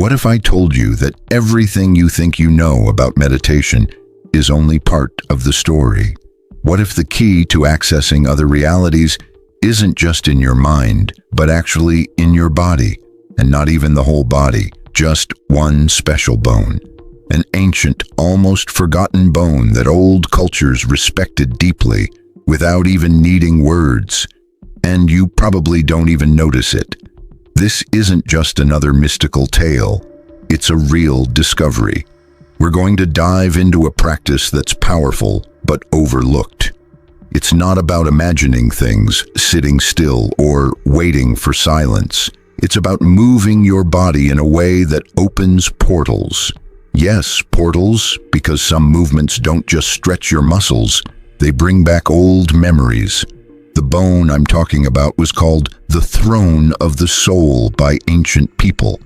What if I told you that everything you think you know about meditation is only part of the story? What if the key to accessing other realities isn't just in your mind, but actually in your body, and not even the whole body, just one special bone? An ancient, almost forgotten bone that old cultures respected deeply without even needing words. And you probably don't even notice it. This isn't just another mystical tale. It's a real discovery. We're going to dive into a practice that's powerful but overlooked. It's not about imagining things, sitting still, or waiting for silence. It's about moving your body in a way that opens portals. Yes, portals, because some movements don't just stretch your muscles, they bring back old memories. The bone I'm talking about was called the throne of the soul by ancient people.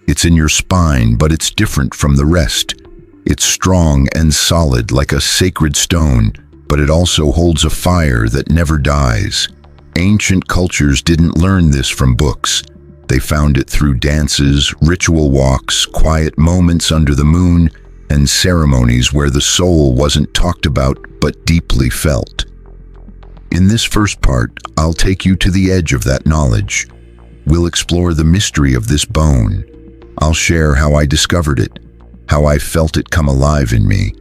It's in your spine, but it's different from the rest. It's strong and solid like a sacred stone, but it also holds a fire that never dies. Ancient cultures didn't learn this from books. They found it through dances, ritual walks, quiet moments under the moon, and ceremonies where the soul wasn't talked about but deeply felt. In this first part, I'll take you to the edge of that knowledge. We'll explore the mystery of this bone. I'll share how I discovered it, how I felt it come alive in me,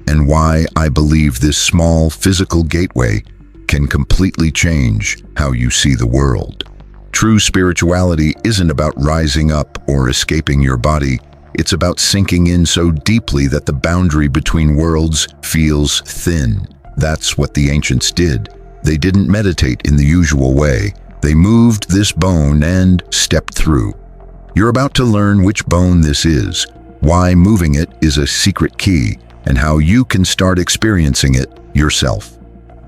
and why I believe this small physical gateway can completely change how you see the world. True spirituality isn't about rising up or escaping your body. It's about sinking in so deeply that the boundary between worlds feels thin. That's what the ancients did. They didn't meditate in the usual way. They moved this bone and stepped through. You're about to learn which bone this is, why moving it is a secret key, and how you can start experiencing it yourself.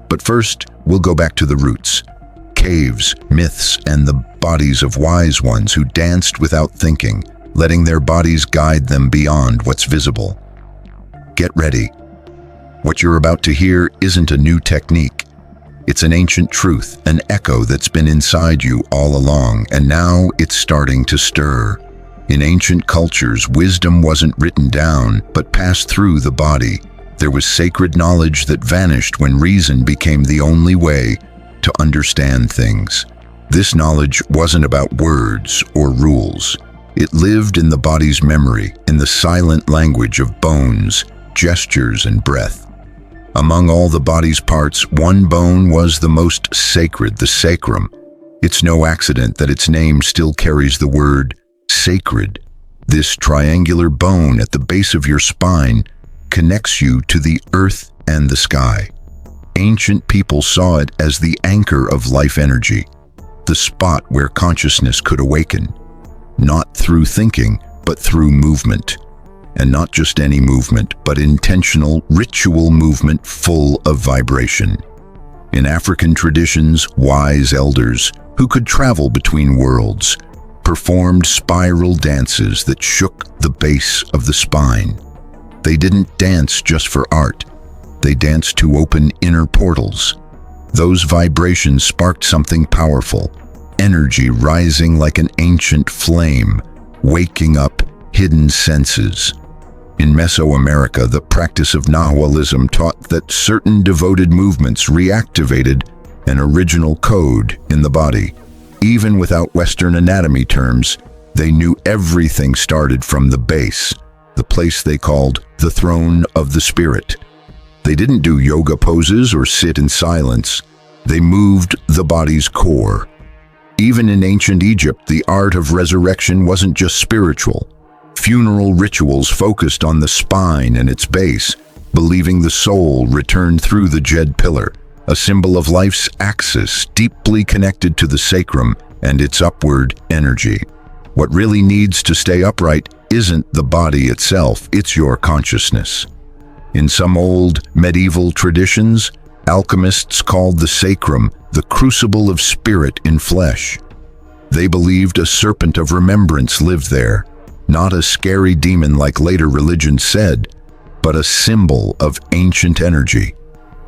But first, we'll go back to the roots. Caves, myths, and the bodies of wise ones who danced without thinking, letting their bodies guide them beyond what's visible. Get ready. What you're about to hear isn't a new technique. It's an ancient truth, an echo that's been inside you all along, and now it's starting to stir. In ancient cultures, wisdom wasn't written down, but passed through the body. There was sacred knowledge that vanished when reason became the only way to understand things. This knowledge wasn't about words or rules. It lived in the body's memory, in the silent language of bones, gestures, and breath. Among all the body's parts, one bone was the most sacred, the sacrum. It's no accident that its name still carries the word sacred. This triangular bone at the base of your spine connects you to the earth and the sky. Ancient people saw it as the anchor of life energy, the spot where consciousness could awaken, not through thinking, but through movement. And not just any movement, but intentional, ritual movement full of vibration. In African traditions, wise elders, who could travel between worlds, performed spiral dances that shook the base of the spine. They didn't dance just for art. They danced to open inner portals. Those vibrations sparked something powerful, energy rising like an ancient flame, waking up hidden senses. In Mesoamerica, the practice of Nahualism taught that certain devoted movements reactivated an original code in the body. Even without Western anatomy terms, they knew everything started from the base, the place they called the throne of the spirit. They didn't do yoga poses or sit in silence. They moved the body's core. Even in ancient Egypt, the art of resurrection wasn't just spiritual. Funeral rituals focused on the spine and its base, believing the soul returned through the Jed pillar, a symbol of life's axis deeply connected to the sacrum and its upward energy. What really needs to stay upright isn't the body itself, it's your consciousness. In some old medieval traditions, alchemists called the sacrum the crucible of spirit in flesh. They believed a serpent of remembrance lived there, not a scary demon like later religion said, but a symbol of ancient energy.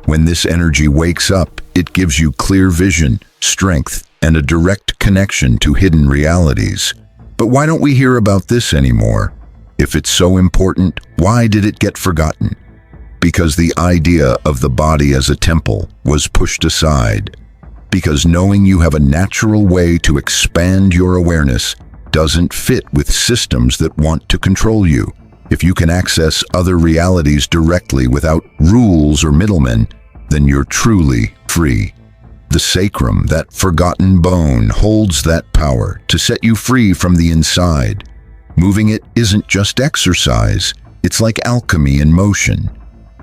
When this energy wakes up, it gives you clear vision, strength, and a direct connection to hidden realities. But why don't we hear about this anymore? If it's so important, why did it get forgotten? Because the idea of the body as a temple was pushed aside. Because knowing you have a natural way to expand your awareness doesn't fit with systems that want to control you. If you can access other realities directly without rules or middlemen, then you're truly free. The sacrum, that forgotten bone, holds that power to set you free from the inside. Moving it isn't just exercise, it's like alchemy in motion.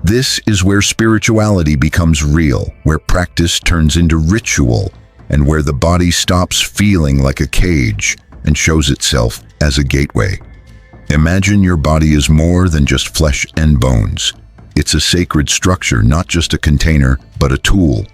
This is where spirituality becomes real, where practice turns into ritual, and where the body stops feeling like a cage and shows itself as a gateway. Imagine your body is more than just flesh and bones. It's a sacred structure, not just a container, but a tool.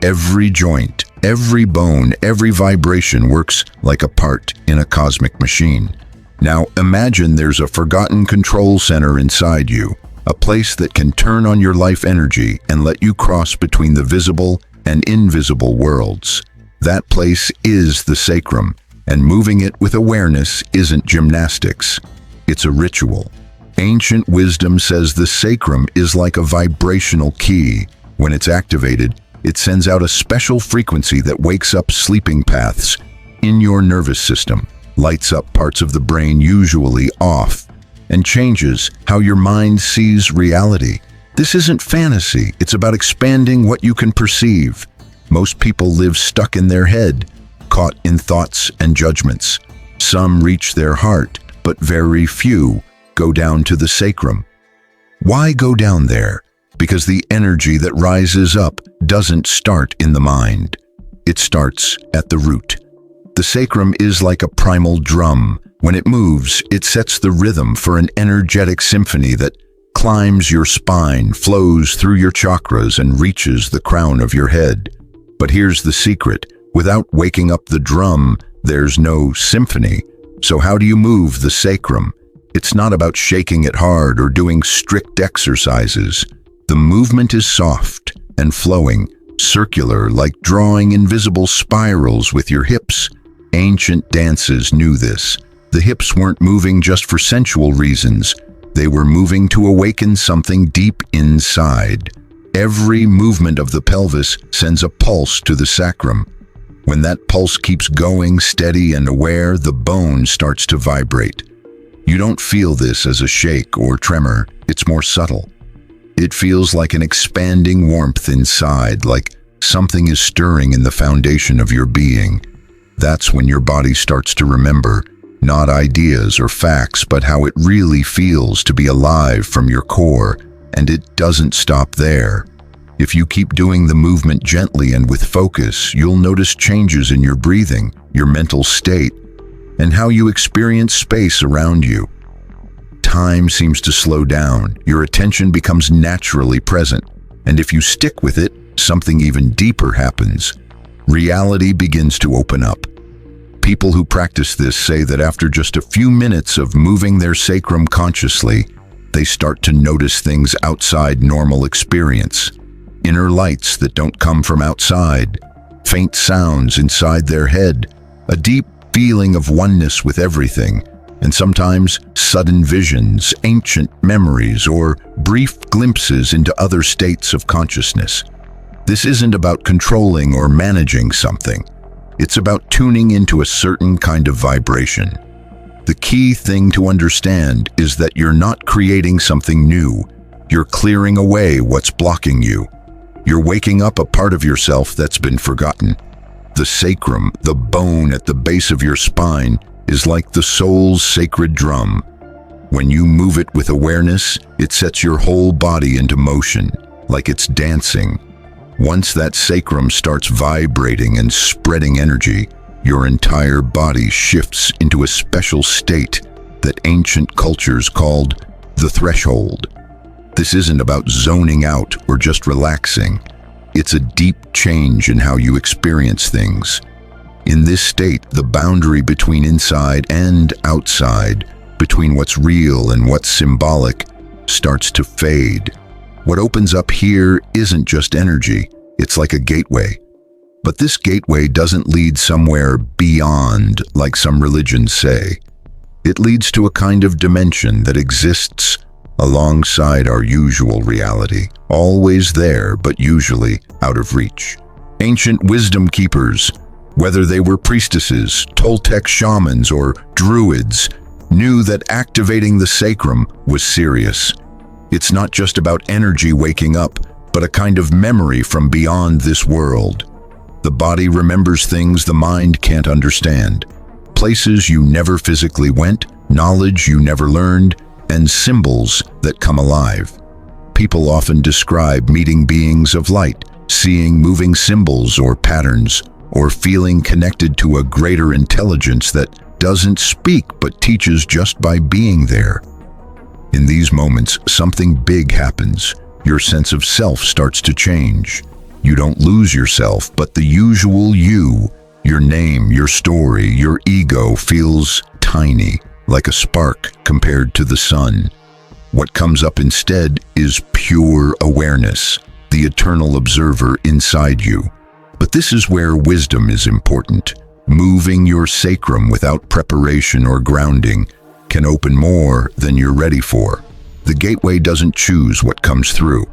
Every joint, every bone, every vibration works like a part in a cosmic machine. Now imagine there's a forgotten control center inside you, a place that can turn on your life energy and let you cross between the visible and invisible worlds. That place is the sacrum, and moving it with awareness isn't gymnastics. It's a ritual. Ancient wisdom says the sacrum is like a vibrational key. When it's activated, it sends out a special frequency that wakes up sleeping paths in your nervous system, lights up parts of the brain usually off, and changes how your mind sees reality. This isn't fantasy, it's about expanding what you can perceive. Most people live stuck in their head, caught in thoughts and judgments. Some reach their heart, but very few go down to the sacrum. Why go down there? Because the energy that rises up doesn't start in the mind. It starts at the root. The sacrum is like a primal drum. When it moves, it sets the rhythm for an energetic symphony that climbs your spine, flows through your chakras, and reaches the crown of your head. But here's the secret. Without waking up the drum, there's no symphony. So how do you move the sacrum? It's not about shaking it hard or doing strict exercises. The movement is soft and flowing, circular, like drawing invisible spirals with your hips. Ancient dances knew this. The hips weren't moving just for sensual reasons. They were moving to awaken something deep inside. Every movement of the pelvis sends a pulse to the sacrum. When that pulse keeps going steady and aware, the bone starts to vibrate. You don't feel this as a shake or tremor. It's more subtle. It feels like an expanding warmth inside, like something is stirring in the foundation of your being. That's when your body starts to remember, not ideas or facts, but how it really feels to be alive from your core, and it doesn't stop there. If you keep doing the movement gently and with focus, you'll notice changes in your breathing, your mental state, and how you experience space around you. Time seems to slow down, your attention becomes naturally present, and if you stick with it, something even deeper happens. Reality begins to open up. People who practice this say that after just a few minutes of moving their sacrum consciously, they start to notice things outside normal experience. Inner lights that don't come from outside, faint sounds inside their head, a deep feeling of oneness with everything, and sometimes sudden visions, ancient memories, or brief glimpses into other states of consciousness. This isn't about controlling or managing something. It's about tuning into a certain kind of vibration. The key thing to understand is that you're not creating something new. You're clearing away what's blocking you. You're waking up a part of yourself that's been forgotten. The sacrum, the bone at the base of your spine, is like the soul's sacred drum. When you move it with awareness, it sets your whole body into motion, like it's dancing. Once that sacrum starts vibrating and spreading energy, your entire body shifts into a special state that ancient cultures called the threshold. This isn't about zoning out or just relaxing. It's a deep change in how you experience things. In this state, the boundary between inside and outside, between what's real and what's symbolic, starts to fade. What opens up here isn't just energy, it's like a gateway. But this gateway doesn't lead somewhere beyond, like some religions say. It leads to a kind of dimension that exists alongside our usual reality, always there, but usually out of reach. Ancient wisdom keepers, whether they were priestesses, Toltec shamans, or druids, knew that activating the sacrum was serious. It's not just about energy waking up, but a kind of memory from beyond this world. The body remembers things the mind can't understand. Places you never physically went, knowledge you never learned, and symbols that come alive. People often describe meeting beings of light, seeing moving symbols or patterns, or feeling connected to a greater intelligence that doesn't speak but teaches just by being there. In these moments, something big happens. Your sense of self starts to change. You don't lose yourself, but the usual you, your name, your story, your ego feels tiny, like a spark compared to the sun. What comes up instead is pure awareness, the eternal observer inside you. But this is where wisdom is important. Moving your sacrum without preparation or grounding can open more than you're ready for. The gateway doesn't choose what comes through.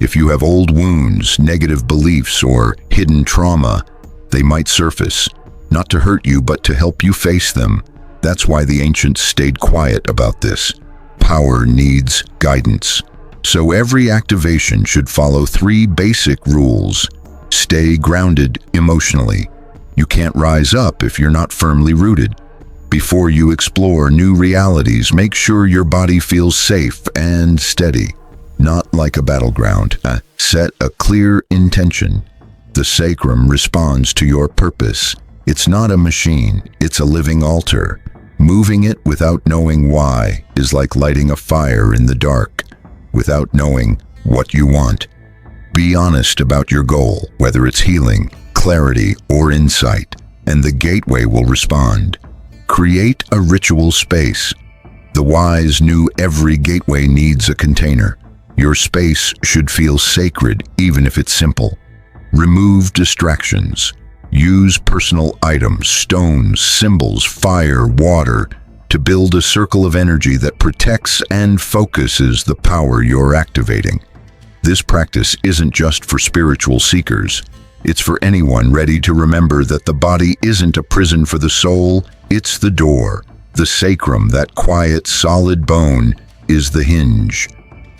If you have old wounds, negative beliefs, or hidden trauma, they might surface, not to hurt you, but to help you face them. That's why the ancients stayed quiet about this. Power needs guidance. So every activation should follow 3 basic rules. Stay grounded emotionally. You can't rise up if you're not firmly rooted. Before you explore new realities, make sure your body feels safe and steady, not like a battleground. Set a clear intention. The sacrum responds to your purpose. It's not a machine, it's a living altar. Moving it without knowing why is like lighting a fire in the dark, without knowing what you want. Be honest about your goal, whether it's healing, clarity, or insight, and the gateway will respond. Create a ritual space. The wise knew every gateway needs a container. Your space should feel sacred, even if it's simple. Remove distractions. Use personal items, stones, symbols, fire, water, to build a circle of energy that protects and focuses the power you're activating. This practice isn't just for spiritual seekers. It's for anyone ready to remember that the body isn't a prison for the soul, it's the door. The sacrum, that quiet, solid bone, is the hinge.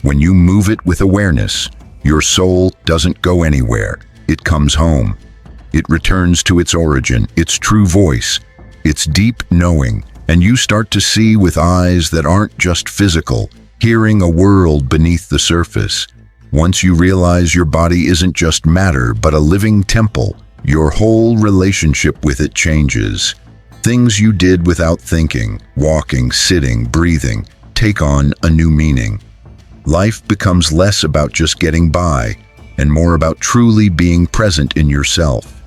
When you move it with awareness, your soul doesn't go anywhere. It comes home. It returns to its origin, its true voice, its deep knowing, and you start to see with eyes that aren't just physical, hearing a world beneath the surface. Once you realize your body isn't just matter, but a living temple, your whole relationship with it changes. Things you did without thinking, walking, sitting, breathing, take on a new meaning. Life becomes less about just getting by, and more about truly being present in yourself,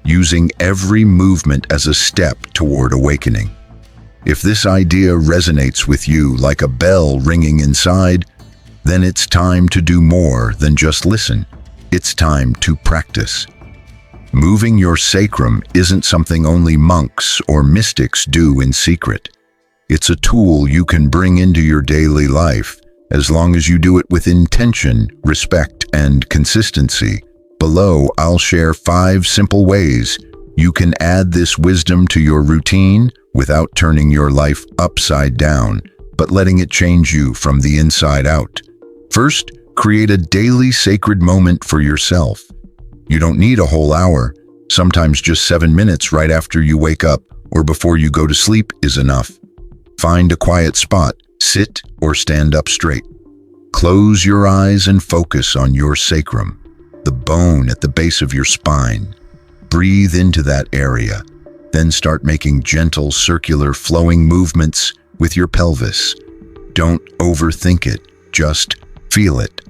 using every movement as a step toward awakening. If this idea resonates with you like a bell ringing inside, then it's time to do more than just listen. It's time to practice. Moving your sacrum isn't something only monks or mystics do in secret. It's a tool you can bring into your daily life, as long as you do it with intention, respect, and consistency. Below, I'll share 5 simple ways you can add this wisdom to your routine without turning your life upside down, but letting it change you from the inside out. First, create a daily sacred moment for yourself. You don't need a whole hour. Sometimes just 7 minutes right after you wake up or before you go to sleep is enough. Find a quiet spot, sit or stand up straight. Close your eyes and focus on your sacrum, the bone at the base of your spine. Breathe into that area, then start making gentle, circular, flowing movements with your pelvis. Don't overthink it, just feel it.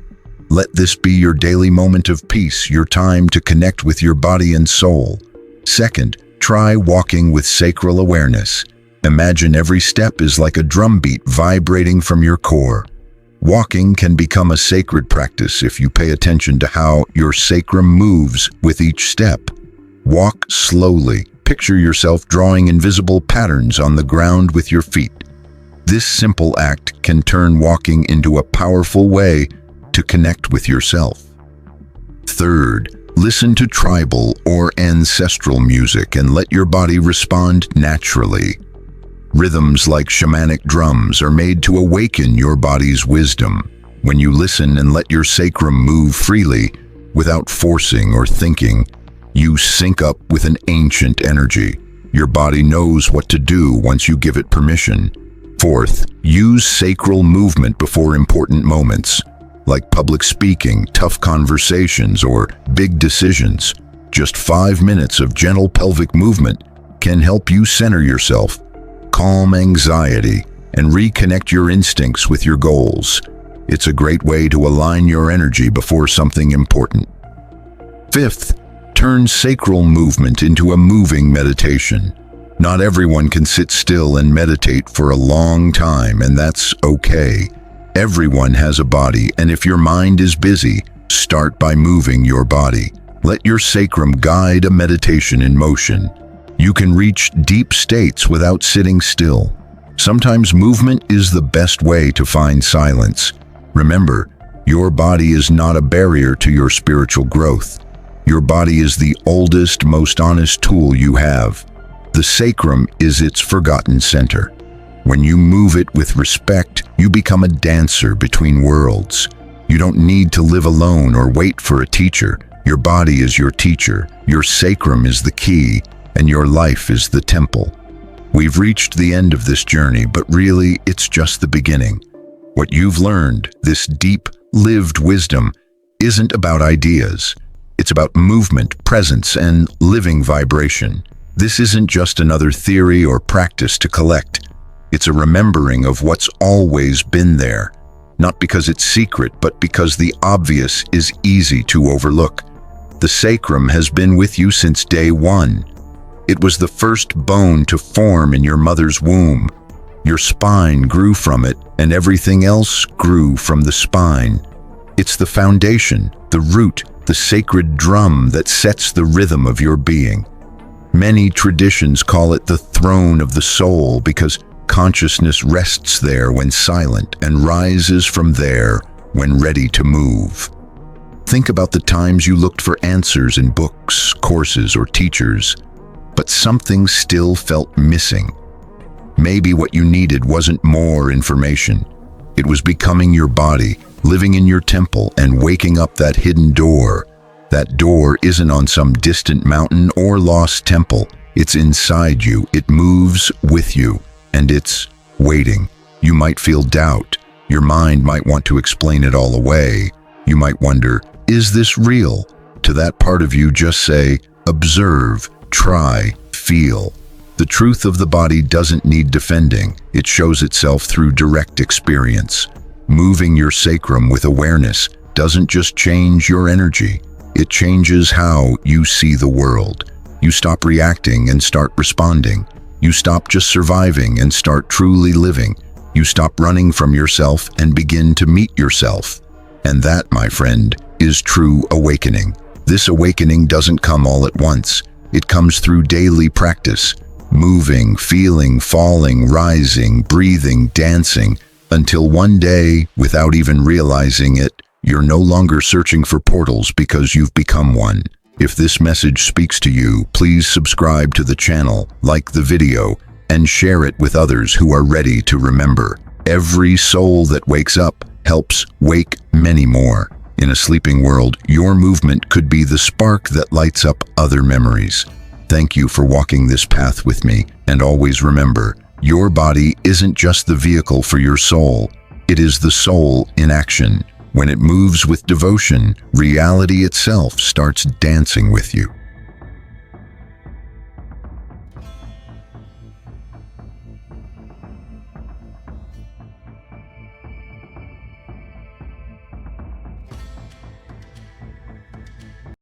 Let this be your daily moment of peace, your time to connect with your body and soul. Second, try walking with sacral awareness. Imagine every step is like a drumbeat vibrating from your core. Walking can become a sacred practice if you pay attention to how your sacrum moves with each step. Walk slowly. Picture yourself drawing invisible patterns on the ground with your feet. This simple act can turn walking into a powerful way to connect with yourself. Third, listen to tribal or ancestral music and let your body respond naturally. Rhythms like shamanic drums are made to awaken your body's wisdom. When you listen and let your sacrum move freely, without forcing or thinking, you sync up with an ancient energy. Your body knows what to do once you give it permission. Fourth, use sacral movement before important moments, like public speaking, tough conversations, or big decisions. Just 5 minutes of gentle pelvic movement can help you center yourself, calm anxiety, and reconnect your instincts with your goals. It's a great way to align your energy before something important. Fifth, turn sacral movement into a moving meditation. Not everyone can sit still and meditate for a long time, and that's okay. Everyone has a body, and if your mind is busy, start by moving your body. Let your sacrum guide a meditation in motion. You can reach deep states without sitting still. Sometimes movement is the best way to find silence. Remember, your body is not a barrier to your spiritual growth. Your body is the oldest, most honest tool you have. The sacrum is its forgotten center. When you move it with respect, you become a dancer between worlds. You don't need to live alone or wait for a teacher. Your body is your teacher, your sacrum is the key, and your life is the temple. We've reached the end of this journey, but really, it's just the beginning. What you've learned, this deep, lived wisdom, isn't about ideas. It's about movement, presence, and living vibration. This isn't just another theory or practice to collect. It's a remembering of what's always been there. Not because it's secret, but because the obvious is easy to overlook. The sacrum has been with you since day one. It was the first bone to form in your mother's womb. Your spine grew from it, and everything else grew from the spine. It's the foundation, the root, the sacred drum that sets the rhythm of your being. Many traditions call it the throne of the soul because consciousness rests there when silent and rises from there when ready to move. Think about the times you looked for answers in books, courses, or teachers, but something still felt missing. Maybe what you needed wasn't more information. It was becoming your body, living in your temple, and waking up that hidden door. That door isn't on some distant mountain or lost temple. It's inside you. It moves with you, and it's waiting. You might feel doubt. Your mind might want to explain it all away. You might wonder, is this real? To that part of you, just say, observe, try, feel. The truth of the body doesn't need defending. It shows itself through direct experience. Moving your sacrum with awareness doesn't just change your energy. It changes how you see the world. You stop reacting and start responding. You stop just surviving and start truly living. You stop running from yourself and begin to meet yourself. And that, my friend, is true awakening. This awakening doesn't come all at once. It comes through daily practice, moving, feeling, falling, rising, breathing, dancing, until one day, without even realizing it, you're no longer searching for portals because you've become one. If this message speaks to you, please subscribe to the channel, like the video, and share it with others who are ready to remember. Every soul that wakes up helps wake many more. In a sleeping world, your movement could be the spark that lights up other memories. Thank you for walking this path with me, and always remember, your body isn't just the vehicle for your soul. It is the soul in action. When it moves with devotion, reality itself starts dancing with you.